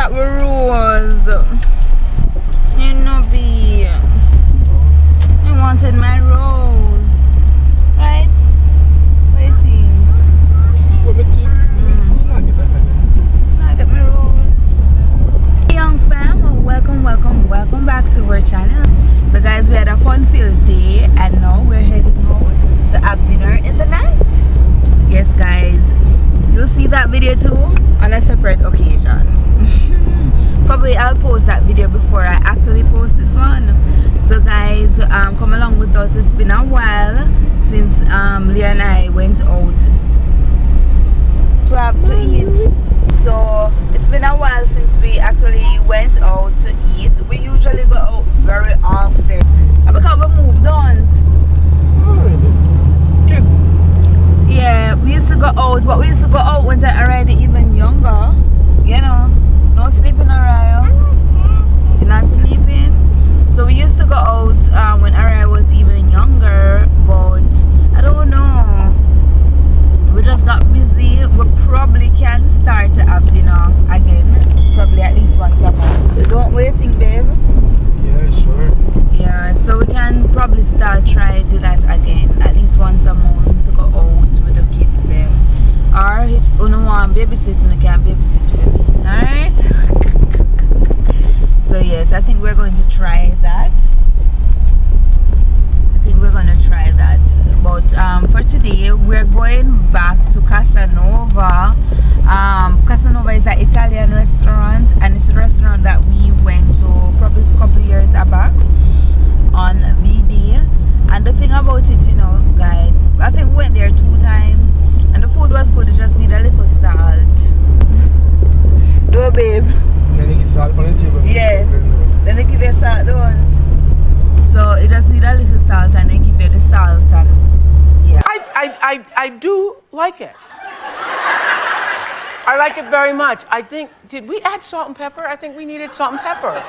that we rose. You know, be. You wanted my rose, right? Waiting. What do you I get my rose. Hey, young fam, welcome back to our channel. So guys, we had a fun-filled day and now we're heading out to have dinner in the night. Yes guys, you'll see that video too on a separate occasion. Probably I'll post that video before I actually post this one. So guys, come along with us. It's been a while since Leah and I went out to have to eat. So it's been a while since we actually went out to eat. We usually go out very often because we moved on. Kids. Yeah, we used to go out, but we used to go out when they're already even younger. You know, no sleeping around. You're not sleeping. So we used to go out when Araya was even younger, but I don't know. We just got busy. We probably can start to have dinner again, probably at least once a month. Don't we think, babe? Yeah, sure. Yeah, so we can probably start try to do that again, at least once a month to go out with the kids them. Or if you want babysit, you can babysit for me. Alright? So yes, I think we're going to try that. But for today, we're going back to Casanova. Casanova is an Italian restaurant, and it's a restaurant that we went to probably a couple years back on BD. And the thing about it, you know, guys, I think we went there 2 times, and the food was good. It just need a little salt. No, babe. Then they give salt on the table. Yes. Then they give you salt, don't. So it just need a little salt, and they give you the salt, and yeah. I do like it. I like it very much. I think, did we add salt and pepper? I think we needed salt and pepper.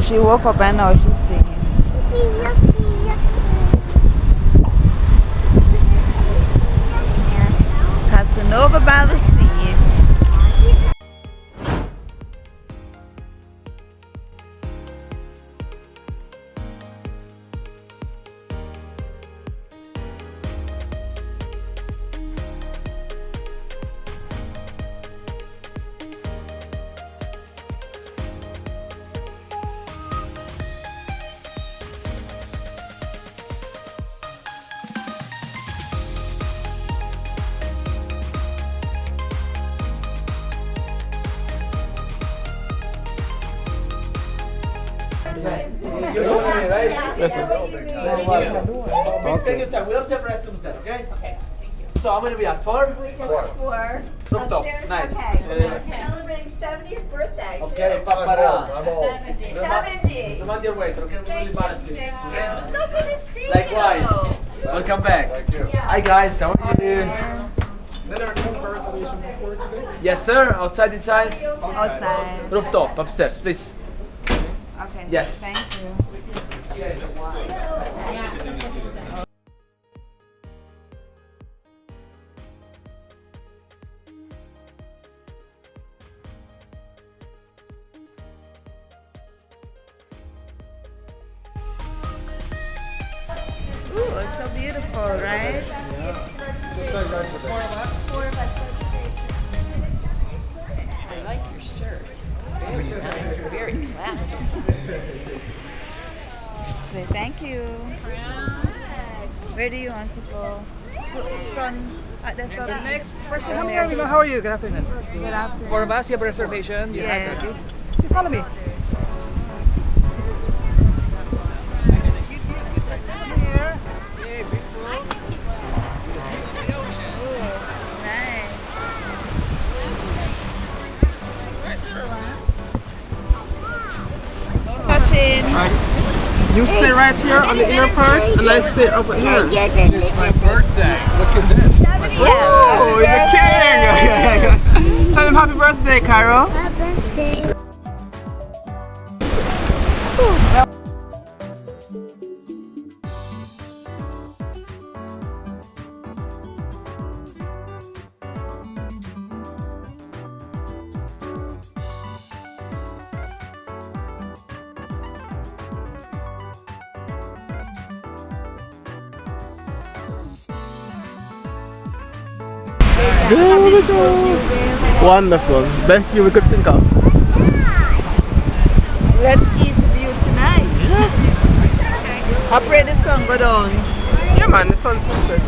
She woke up and now she's singing. Casanova by the sea. You know what I mean, right? Listen. Take your time. We'll have separate restrooms there, okay? Okay, thank you. So I'm going to be at 4? Four. Rooftop. Upstairs? Nice. Okay. Celebrating 70th birthday. Okay, papara. 70. Remind your waiter, okay? We'll really embarrass you. Okay? So good to see Likewise. you. Welcome back. Hi guys, how are you? Then there are 2 reservations before today? Yes sir, outside, inside? Outside. Rooftop, upstairs, please. Okay. Yes. Thank you. Ooh, it's so beautiful, right? I like your shirt. Very nice, very classy. Say thank you. Where do you want to go? To front at the stop. Next person. How are you? Good afternoon. Good afternoon. 4 of us, you have a reservation? You Yeah. have, okay. Okay, follow me. Here. Yeah, beautiful. Nice. No touching. You stay right here on the inner part, and I stay over here. It's my birthday. Look at this. Oh, you're kidding! Tell him happy birthday, Cairo. There we go. Wonderful. Best view we could think of. Let's eat view tonight. I pray the sun go down. Yeah, man, the sun's sunset.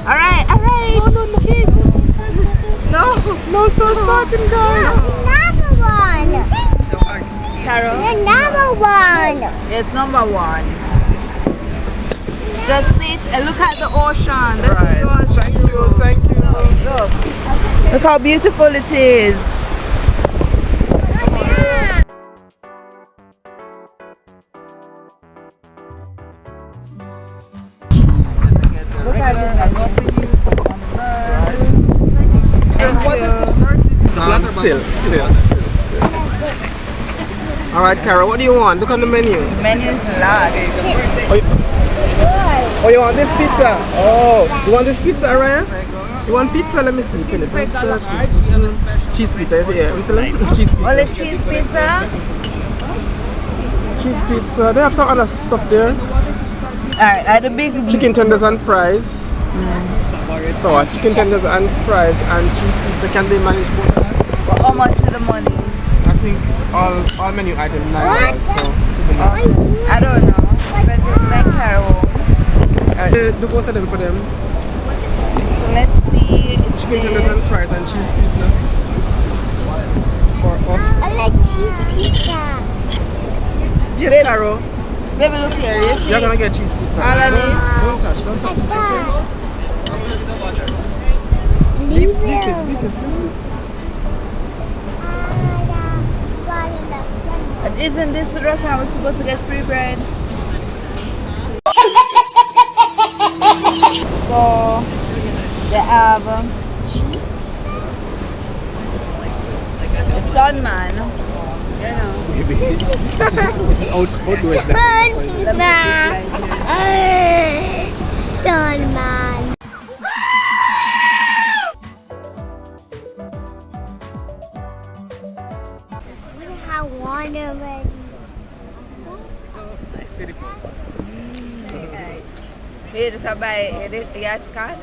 Alright, kids. No sun starting, guys. number one. Carol, The number one. it's number 1. Just sit and look at the ocean. That's Right. the ocean. Thank you. Look how beautiful it is. Look at it. Still. Alright, Cara, what do you want? Look on the menu. The menu is large. Oh, you want this pizza? Oh, you want this pizza, Ryan? You want pizza? Let me see. Cheese pizza, is it? Yeah, cheese pizza. Only cheese pizza? Cheese pizza. They have some other stuff there. Alright, I had the big Chicken tenders and fries. So, chicken tenders and fries and cheese pizza. Can they manage both? How much is the money? I think all menu items $9. So, I don't know. But it's like Carol. do both of them for them. So let's see. Chicken tenders and fries and cheese pizza. For us. I like cheese pizza. Yes, Carol. Baby, look here. You see? You're gonna get cheese pizza. All of this? Don't touch. Stop. Leave Leave this. But isn't this the restaurant we're supposed to get free bread? So they have the sun man. You know. This is old West. Sun man. We have water already. You just have buy it at cost.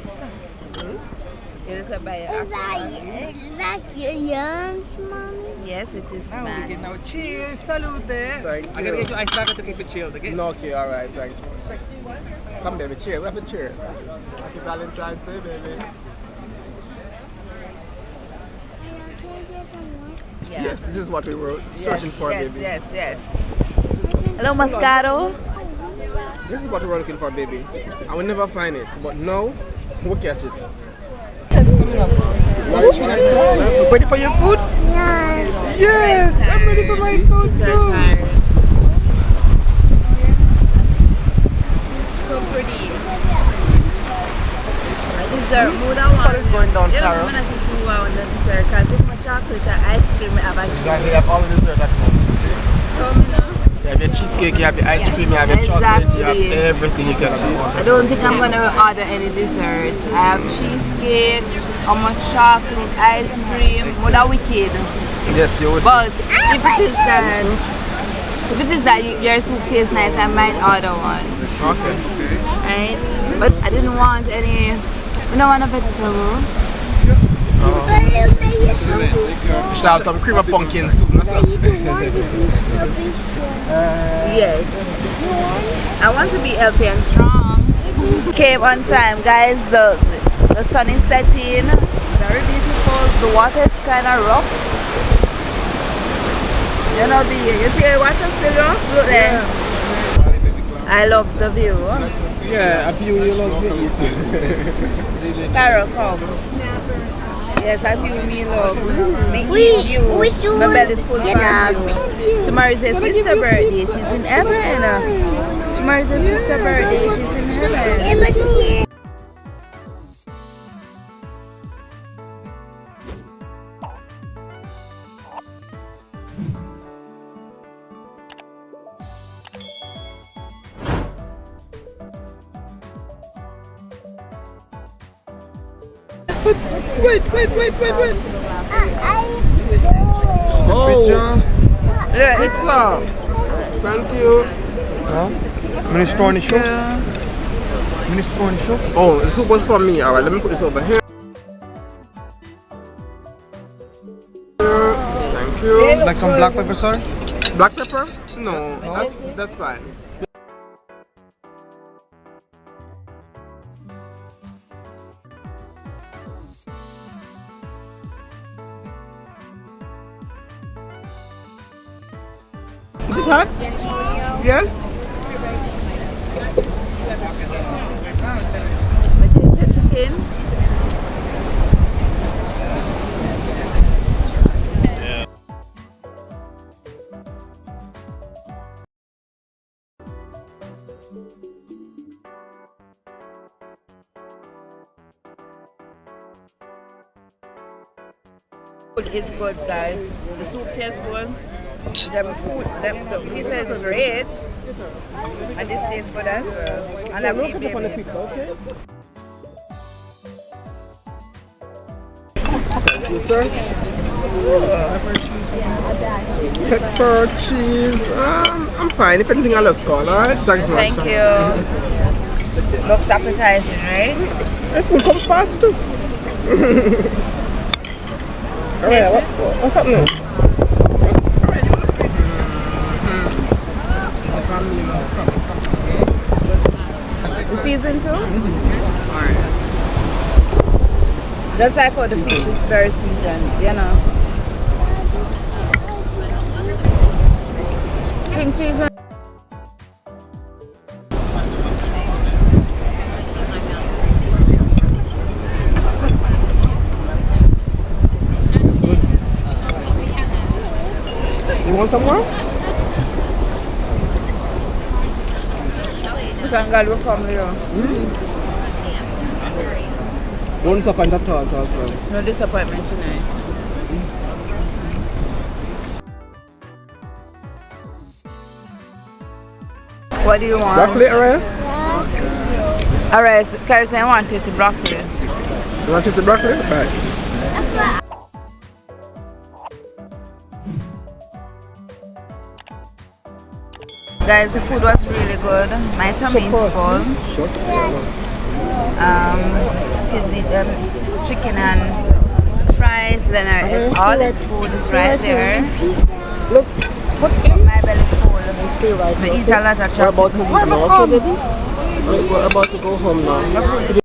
You just have buy it. That's your yums, mommy. Yes, it is, Now we man. get now. Cheers, salute. Thank I'm gonna you. get you ice water to keep it chilled, okay? No, okay, alright, thanks. Come, baby, cheers. We have a cheers. Happy Valentine's Day, baby. Yeah. Yes, this is what we were searching for, yes, baby. Yes. Hello, Moscato. This is what we were looking for, baby. I will never find it, but now we'll catch it. Ready for your food? Yes. Yes, I'm ready for my food too. So pretty. Dessert. Sun is going down, Carol. I'm going to do the dessert because if my chocolate and ice cream, I have a Exactly, you have all the dessert at home. You have your cheesecake, you have your ice cream, you have your chocolate, you have Exactly. everything you can have. I don't think I'm going to order any desserts. I have cheesecake, how much chocolate, ice cream, more than wicked. Yes, you would. But if it is that your soup tastes nice, I might order one. Okay. right? But I didn't want any. We don't want a vegetable. Should have some cream of pumpkin soup, no sir? Yes. I want to be healthy and strong. Came on time, guys. The sun is setting. It's very beautiful. The water is kind of rough. You know, you see the water still rough? Look there. I love the view. Yeah, a view you love to eat. Carol, come. Yes, I view me love. Me eat you. My belly full from you. Tomorrow is her sister's birthday. She's in heaven. Tomorrow is her sister's birthday. She's in heaven. Wait. Oh. Yeah, It's love. Thank you. Minestrone show. Minestrone show. Oh, the soup was for me. Alright, let me put this over here. Thank you. Like some black pepper, sir? Black pepper? No, that's fine. Is it hot? Yes? What is the chicken? Food is good, guys. The soup tastes good. The food, the pizza is great. And this tastes good as well. And I will be on the pizza, okay? Thank you, sir. Pepper, cheese. I'm fine. If anything, I'll just call. Alright? Thanks much. Thank you. Looks appetizing, right? Hey, food come fast too. Alright, what's happening? The season 2? Alright. Just like how the fish is very seasoned, you know. King cheese. You want some more? Thank God we come here. Don't disappoint at all. No disappointment tonight. What do you want? Broccoli, alright? Alright, Carson, I want tasty broccoli. You want tasty broccoli? Right. Guys, the food was really good. My tummy is full. Chicken and fries, then all this food is right there. Look, My belly full. stay right I eat a lot of We're chocolate. about to go home now.